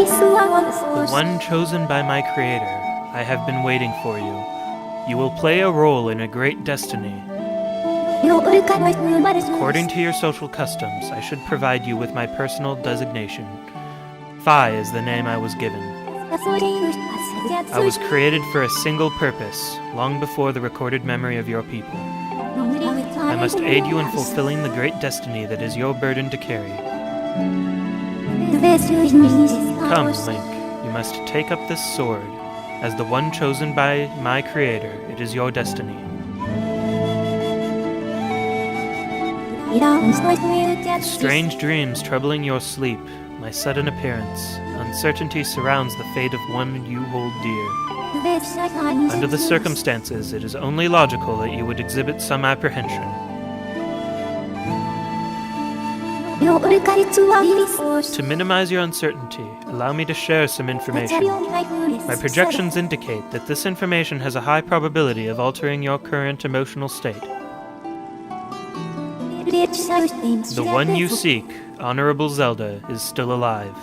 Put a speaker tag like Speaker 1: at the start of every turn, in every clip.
Speaker 1: The one chosen by my Creator, I have been waiting for you. You will play a role in a great destiny. According to your social customs, I should provide you with my personal designation. Phi is the name I was given. I was created for a single purpose, long before the recorded memory of your people. I must aid you in fulfilling the great destiny that is your burden to carry. Come, Link, you must take up this sword. As the one chosen by my Creator, it is your destiny. Strange dreams troubling your sleep, my sudden appearance, uncertainty surrounds the fate of one you hold dear. Under the circumstances, it is only logical that you would exhibit some apprehension. To minimize your uncertainty, allow me to share some information. My projections indicate that this information has a high probability of altering your current emotional state. The one you seek, Honorable Zelda, is still alive.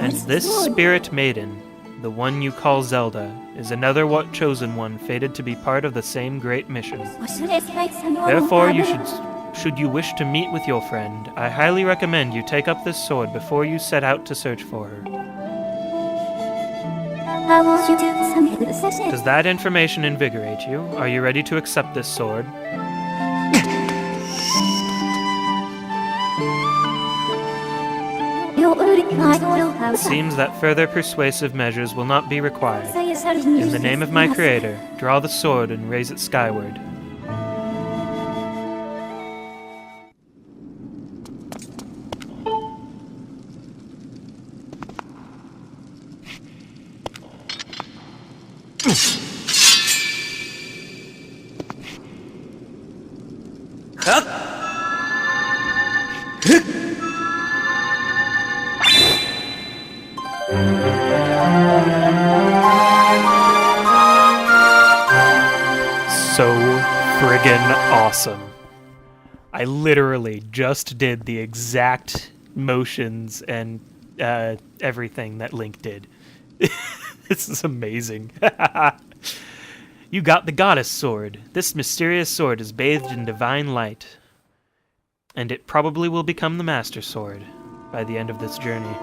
Speaker 1: And this spirit maiden, the one you call Zelda, is another chosen one fated to be part of the same great mission. Therefore, should you wish to meet with your friend, I highly recommend you take up this sword before you set out to search for her. Does that information invigorate you? Are you ready to accept this sword? It seems that further persuasive measures will not be required. In the name of my Creator, draw the sword and raise it skyward. So friggin' awesome. I literally just did the exact motions and everything that Link did. This is amazing. You got the Goddess Sword. This mysterious sword is bathed in divine light, and it probably will become the Master Sword by the end of this journey.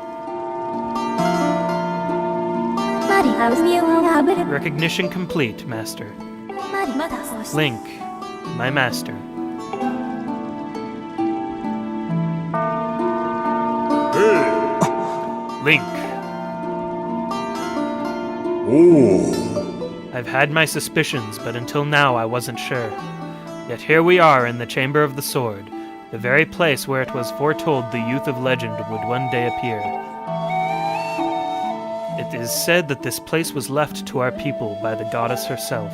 Speaker 1: Recognition complete, Master. Link, my master. Link. I've had my suspicions, but until now I wasn't sure. Yet here we are in the Chamber of the Sword, the very place where it was foretold the youth of legend would one day appear. It is said that this place was left to our people by the goddess herself.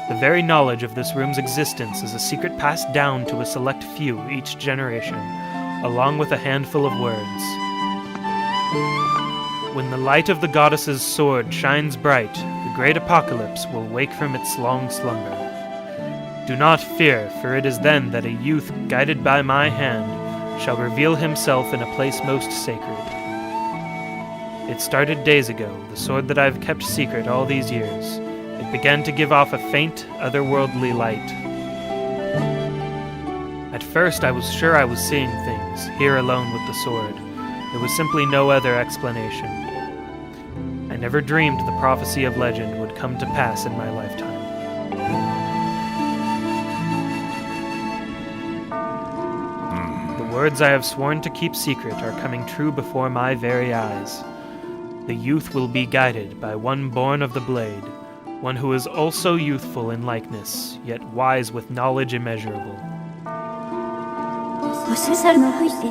Speaker 1: The very knowledge of this room's existence is a secret passed down to a select few each generation, along with a handful of words. When the light of the goddess's sword shines bright, the great apocalypse will wake from its long slumber. Do not fear, for it is then that a youth guided by my hand shall reveal himself in a place most sacred. It started days ago, the sword that I've kept secret all these years. It began to give off a faint, otherworldly light. At first I was sure I was seeing things, here alone with the sword. There was simply no other explanation. I never dreamed the prophecy of legend would come to pass in my lifetime. The words I have sworn to keep secret are coming true before my very eyes. The youth will be guided by one born of the blade, one who is also youthful in likeness, yet wise with knowledge immeasurable.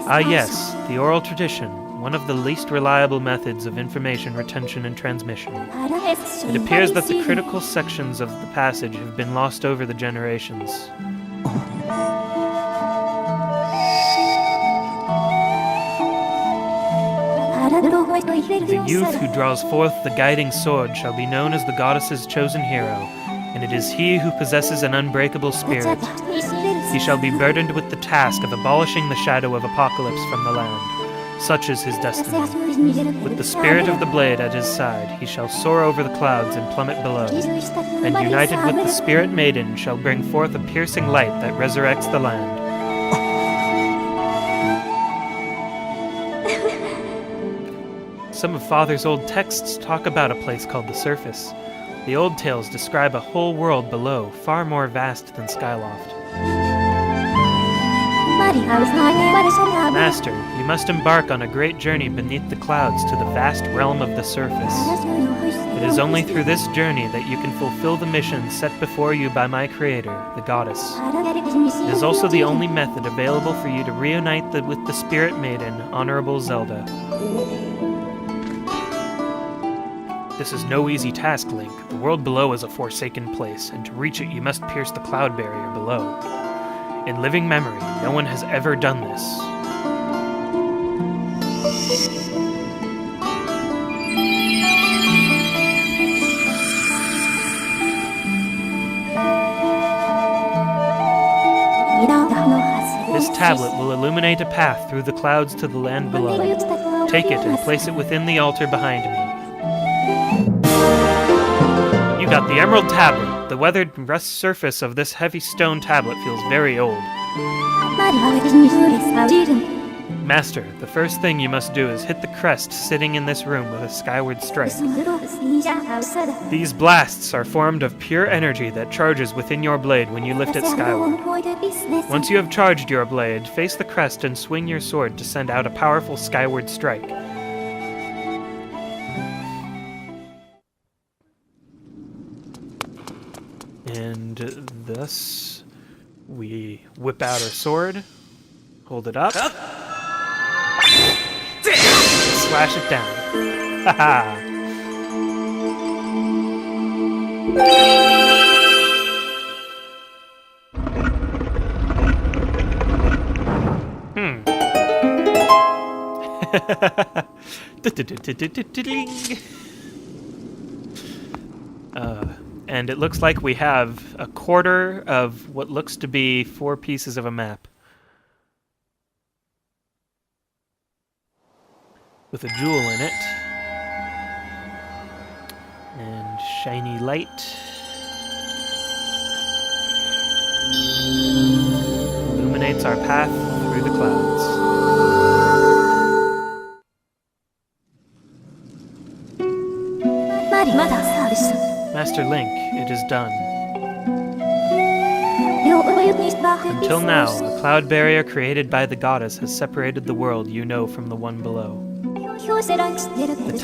Speaker 1: Ah yes, the oral tradition, one of the least reliable methods of information retention and transmission. It appears that the critical sections of the passage have been lost over the generations. The youth who draws forth the guiding sword shall be known as the goddess's chosen hero, and it is he who possesses an unbreakable spirit. He shall be burdened with the task of abolishing the shadow of apocalypse from the land. Such is his destiny. With the spirit of the blade at his side, he shall soar over the clouds and plummet below. And united with the spirit maiden, shall bring forth a piercing light that resurrects the land. Some of Father's old texts talk about a place called the Surface. The old tales describe a whole world below, far more vast than Skyloft. Master, you must embark on a great journey beneath the clouds to the vast realm of the Surface. It is only through this journey that you can fulfill the mission set before you by my creator, the goddess. It is also the only method available for you to reunite with the Spirit Maiden, Honorable Zelda. This is no easy task, Link. The world below is a forsaken place, and to reach it you must pierce the cloud barrier below. In living memory, no one has ever done this. This tablet will illuminate a path through the clouds to the land below. Take it and place it within the altar behind me. You got the Emerald Tablet. The weathered rust surface of this heavy stone tablet feels very old. Master, the first thing you must do is hit the crest sitting in this room with a skyward strike. These blasts are formed of pure energy that charges within your blade when you lift it skyward. Once you have charged your blade, face the crest and swing your sword to send out a powerful skyward strike. And thus, we whip out our sword, hold it up, slash it down. Haha! And it looks like we have a quarter of what looks to be 4 pieces of a map. With a jewel in it. And shiny light. Illuminates our path through the clouds. Master Link, it is done. Until now, a cloud barrier created by the goddess has separated the world you know from the one below. The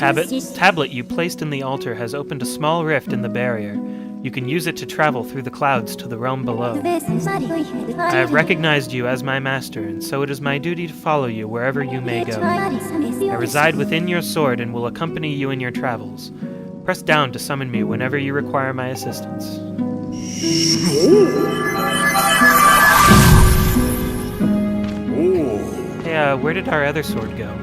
Speaker 1: tablet you placed in the altar has opened a small rift in the barrier. You can use it to travel through the clouds to the realm below. I have recognized you as my master, and so it is my duty to follow you wherever you may go. I reside within your sword and will accompany you in your travels. Press down to summon me whenever you require my assistance. Hey, where did our other sword go?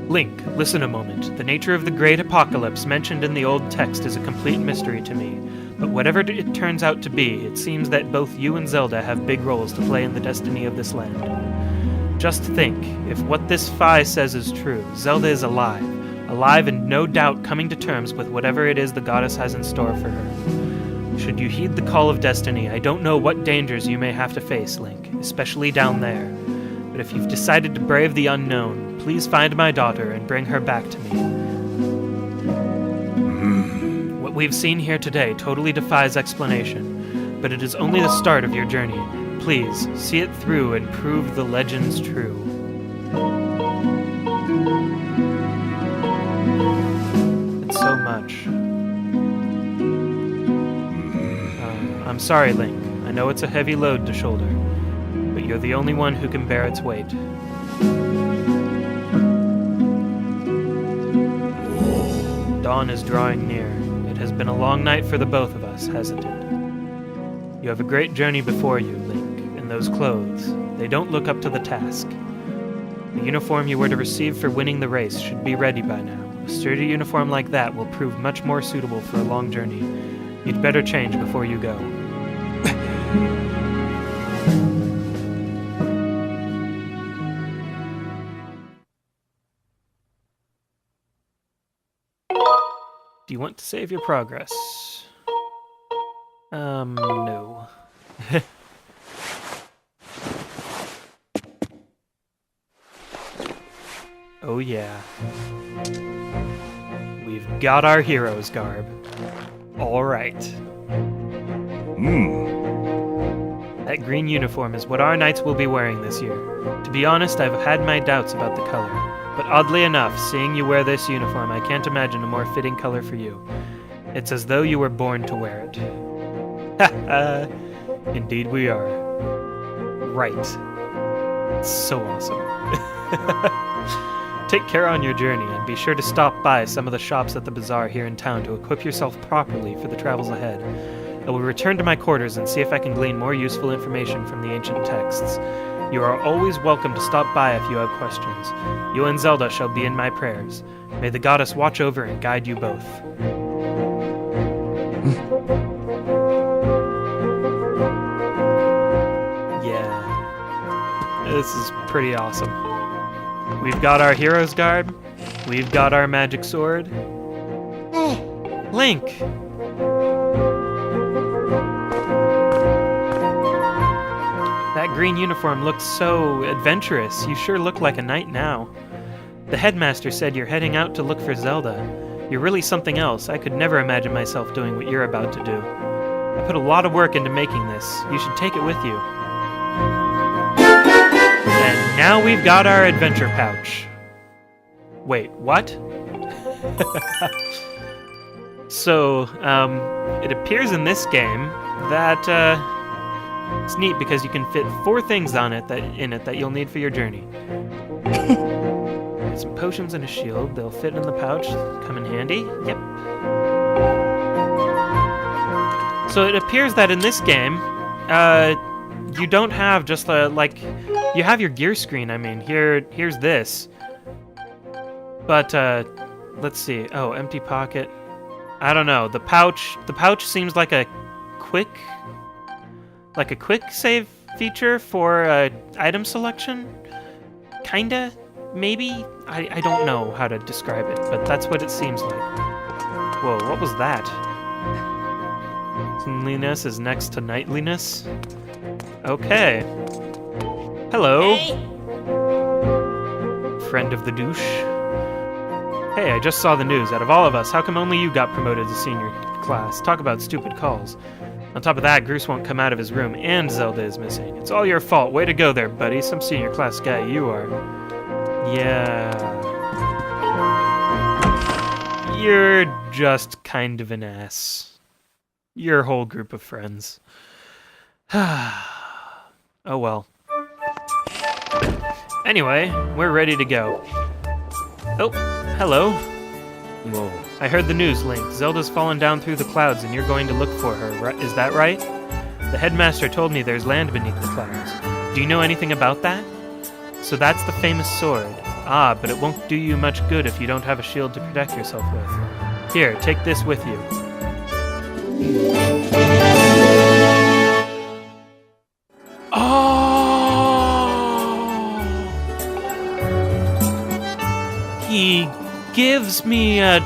Speaker 1: Link, listen a moment. The nature of the great apocalypse mentioned in the old text is a complete mystery to me. But whatever it turns out to be, it seems that both you and Zelda have big roles to play in the destiny of this land. Just think, if what this Fi says is true, Zelda is alive and no doubt coming to terms with whatever it is the goddess has in store for her. Should you heed the call of destiny, I don't know what dangers you may have to face, Link, especially down there. But if you've decided to brave the unknown, please find my daughter and bring her back to me. What we've seen here today totally defies explanation, but it is only the start of your journey. Please, see it through and prove the legends true. So much. I'm sorry, Link. I know it's a heavy load to shoulder, but you're the only one who can bear its weight. Dawn is drawing near. It has been a long night for the both of us, hasn't it? You have a great journey before you, Link, and those clothes, they don't look up to the task. The uniform you were to receive for winning the race should be ready by now. A sturdy uniform like that will prove much more suitable for a long journey. You'd better change before you go. Do you want to save your progress? No. Oh yeah. We've got our hero's garb. Alright. That green uniform is what our knights will be wearing this year. To be honest, I've had my doubts about the color. But oddly enough, seeing you wear this uniform, I can't imagine a more fitting color for you. It's as though you were born to wear it. Ha Indeed we are. Right. It's so awesome. Take care on your journey, and be sure to stop by some of the shops at the bazaar here in town to equip yourself properly for the travels ahead. I will return to my quarters and see if I can glean more useful information from the ancient texts. You are always welcome to stop by if you have questions. You and Zelda shall be in my prayers. May the goddess watch over and guide you both. Yeah. This is pretty awesome. We've got our hero's garb. We've got our magic sword. Link! That green uniform looks so adventurous. You sure look like a knight now. The headmaster said you're heading out to look for Zelda. You're really something else. I could never imagine myself doing what you're about to do. I put a lot of work into making this. You should take it with you. And now we've got our adventure pouch. Wait, what? So, it appears in this game that, it's neat because you can fit 4 things on it that you'll need for your journey. Some potions and a shield. They'll fit in the pouch. Come in handy. Yep. So it appears that in this game, you don't have just you have your gear screen. I mean, here's this. But let's see. Oh, empty pocket. I don't know. The pouch seems like a quick save feature for item selection. Kinda, maybe. I don't know how to describe it, but that's what it seems like. Whoa, what was that? Cleanliness is next to knightliness. Okay. Hello.
Speaker 2: Hey.
Speaker 1: Friend of the douche. Hey, I just saw the news. Out of all of us, how come only you got promoted to senior class? Talk about stupid calls. On top of that, Groose won't come out of his room, and Zelda is missing. It's all your fault. Way to go there, buddy. Some senior class guy you are. Yeah. You're just kind of an ass. Your whole group of friends. Oh well. Anyway, we're ready to go. Oh, hello.
Speaker 3: Whoa.
Speaker 1: I heard the news, Link. Zelda's fallen down through the clouds and you're going to look for her. Is that right? The headmaster told me there's land beneath the clouds. Do you know anything about that? So that's the famous sword. Ah, but it won't do you much good if you don't have a shield to protect yourself with. Here, take this with you. He gives me a...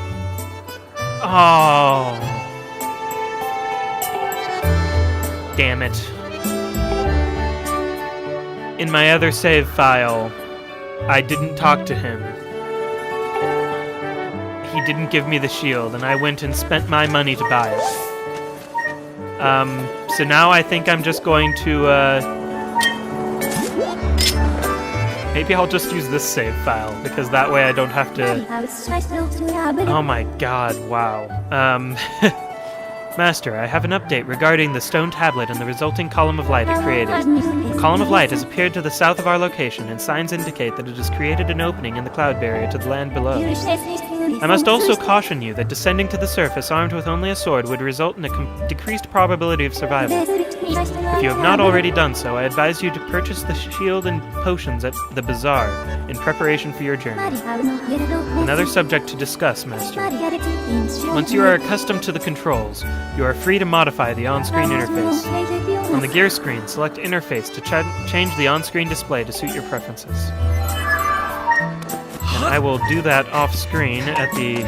Speaker 1: Oh. Damn it. In my other save file, I didn't talk to him. He didn't give me the shield, and I went and spent my money to buy it. So now I think I'm just going to, maybe I'll just use this save file, because that way I don't have to... Oh my god, wow. Master, I have an update regarding the stone tablet and the resulting column of light it created. A column of light has appeared to the south of our location, and signs indicate that it has created an opening in the cloud barrier to the land below. I must also caution you that descending to the surface armed with only a sword would result in a decreased probability of survival. If you have not already done so, I advise you to purchase the shield and potions at the bazaar in preparation for your journey. Another subject to discuss, Master. Once you are accustomed to the controls, you are free to modify the on-screen interface. On the gear screen, select Interface to change the on-screen display to suit your preferences. I will do that off-screen at the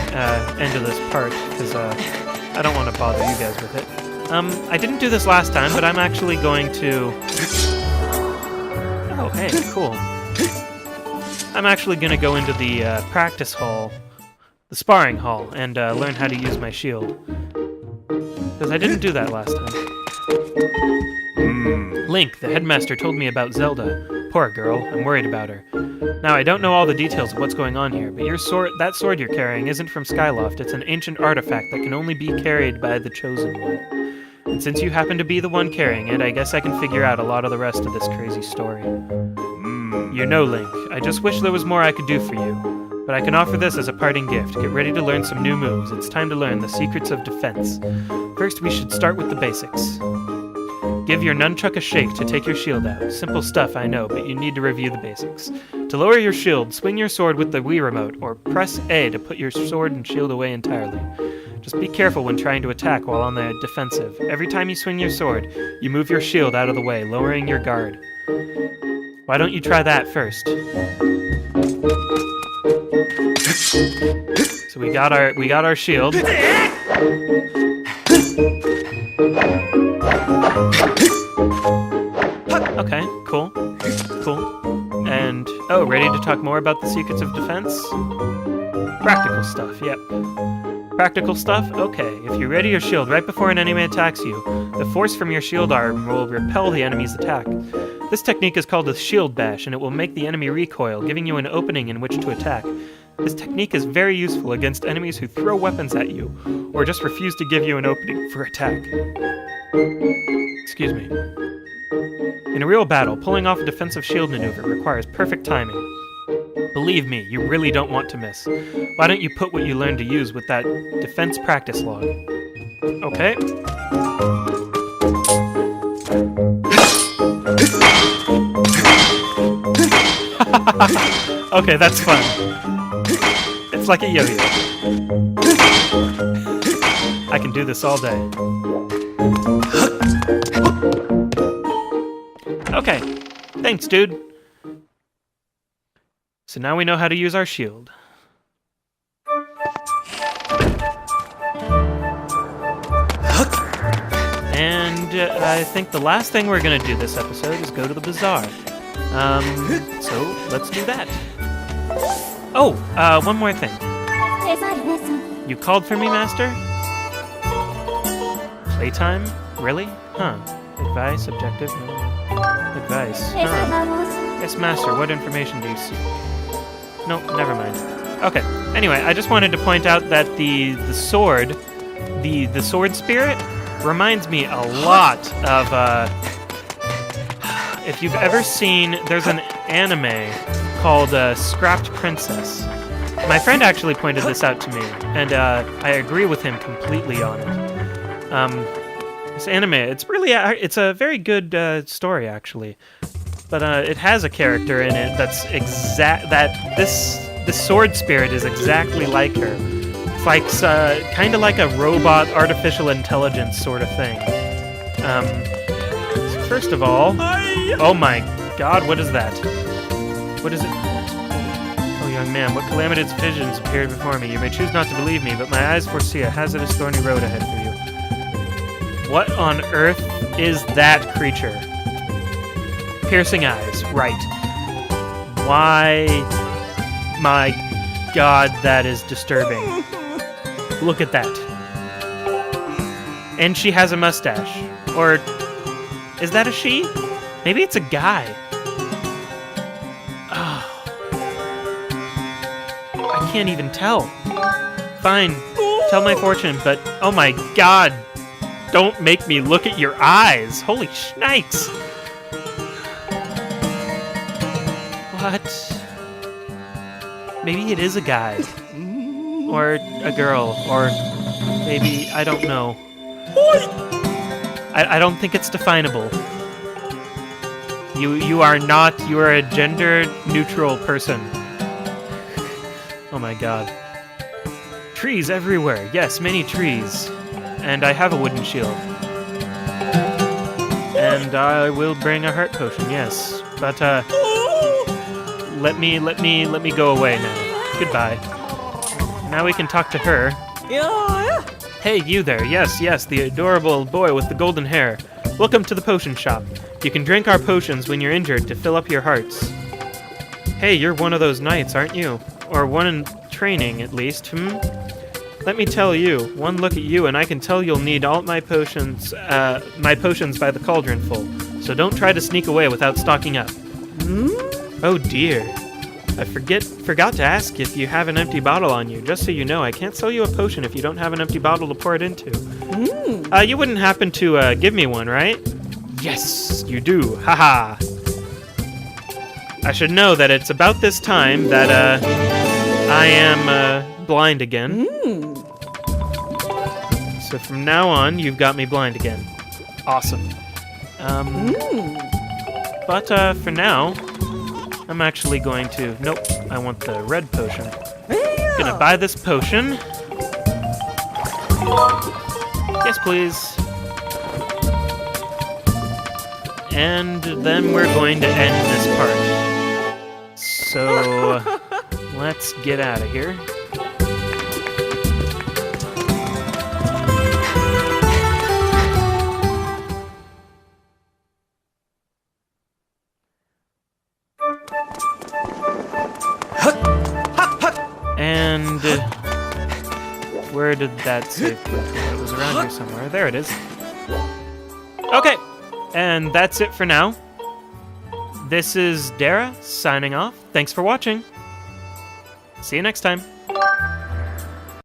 Speaker 1: end of this part, because I don't want to bother you guys with it. I didn't do this last time, but I'm actually going to... Oh, hey, cool. I'm actually going to go into the practice hall, the sparring hall, and learn how to use my shield. Because I didn't do that last time. Link, the headmaster, told me about Zelda. Poor girl, I'm worried about her. Now, I don't know all the details of what's going on here, but that sword you're carrying isn't from Skyloft. It's an ancient artifact that can only be carried by the Chosen One. And since you happen to be the one carrying it, I guess I can figure out a lot of the rest of this crazy story. You know, Link, I just wish there was more I could do for you. But I can offer this as a parting gift. Get ready to learn some new moves. It's time to learn the secrets of defense. First, we should start with the basics. Give your nunchuck a shake to take your shield out. Simple stuff, I know, but you need to review the basics. To lower your shield, swing your sword with the Wii Remote, or press A to put your sword and shield away entirely. Just be careful when trying to attack while on the defensive. Every time you swing your sword, you move your shield out of the way, lowering your guard. Why don't you try that first? So we got our shield. Okay, cool. And oh, ready to talk more about the secrets of defense? Practical stuff, yep. Practical stuff? Okay, if you ready your shield right before an enemy attacks you, the force from your shield arm will repel the enemy's attack. This technique is called a shield bash, and it will make the enemy recoil, giving you an opening in which to attack. This technique is very useful against enemies who throw weapons at you, or just refuse to give you an opening for attack. Excuse me. In a real battle, pulling off a defensive shield maneuver requires perfect timing. Believe me, you really don't want to miss. Why don't you put what you learned to use with that defense practice log? Okay. Okay, that's fun. It's like a yo-yo. I can do this all day. Okay, thanks, dude. So now we know how to use our shield. And I think the last thing we're gonna do this episode is go to the bazaar. So let's do that. Oh, one more thing. You called for me, Master? Playtime? Really? Huh. Advice, objective? Advice. Huh. Yes, Master, what information do you seek? No, never mind. Okay, anyway, I just wanted to point out that the sword, the sword spirit, reminds me a lot of, if you've ever seen, there's an anime called Scrapped Princess. My friend actually pointed this out to me, and I agree with him completely on it. This anime, it's a very good story, actually. But it has a character in it that's this sword spirit is exactly like her. It's like kind of like a robot, artificial intelligence sort of thing. So first of all, oh my God, what is that? What is it? Oh, young man, what calamitous visions appeared before me? You may choose not to believe me, but my eyes foresee a hazardous, thorny road ahead for you. What on earth is that creature? Piercing eyes, right. Why? My God, that is disturbing. Look at that. And she has a mustache. Or, is that a she? Maybe it's a guy. Oh. I can't even tell. Fine, tell my fortune, but oh my God. Don't make me look at your eyes. Holy shnikes. What? Maybe it is a guy. Or a girl. Or maybe, I don't know. I don't think it's definable. You are a gender-neutral person. Oh my God. Trees everywhere. Yes, many trees. And I have a wooden shield. And I will bring a heart potion, yes. But, let me go away now. Goodbye. Now we can talk to her.
Speaker 2: Yeah.
Speaker 1: Hey, you there. Yes, the adorable boy with the golden hair. Welcome to the potion shop. You can drink our potions when you're injured to fill up your hearts. Hey, you're one of those knights, aren't you? Or one in training, at least, Let me tell you, one look at you and I can tell you'll need all my potions by the cauldron full. So don't try to sneak away without stocking up. Oh dear. I forgot to ask if you have an empty bottle on you. Just so you know, I can't sell you a potion if you don't have an empty bottle to pour it into. You wouldn't happen to give me one, right? Yes, you do. Haha. I should know that it's about this time that I am blind again. So from now on, you've got me blind again. Awesome. But for now, I'm actually going to... Nope, I want the red potion. Gonna buy this potion. Yes, please. And then we're going to end this part. So, let's get out of here. And where did that save put? It was around here somewhere. There it is. Okay, and that's it for now. This is Dara signing off. Thanks for watching. See you next time.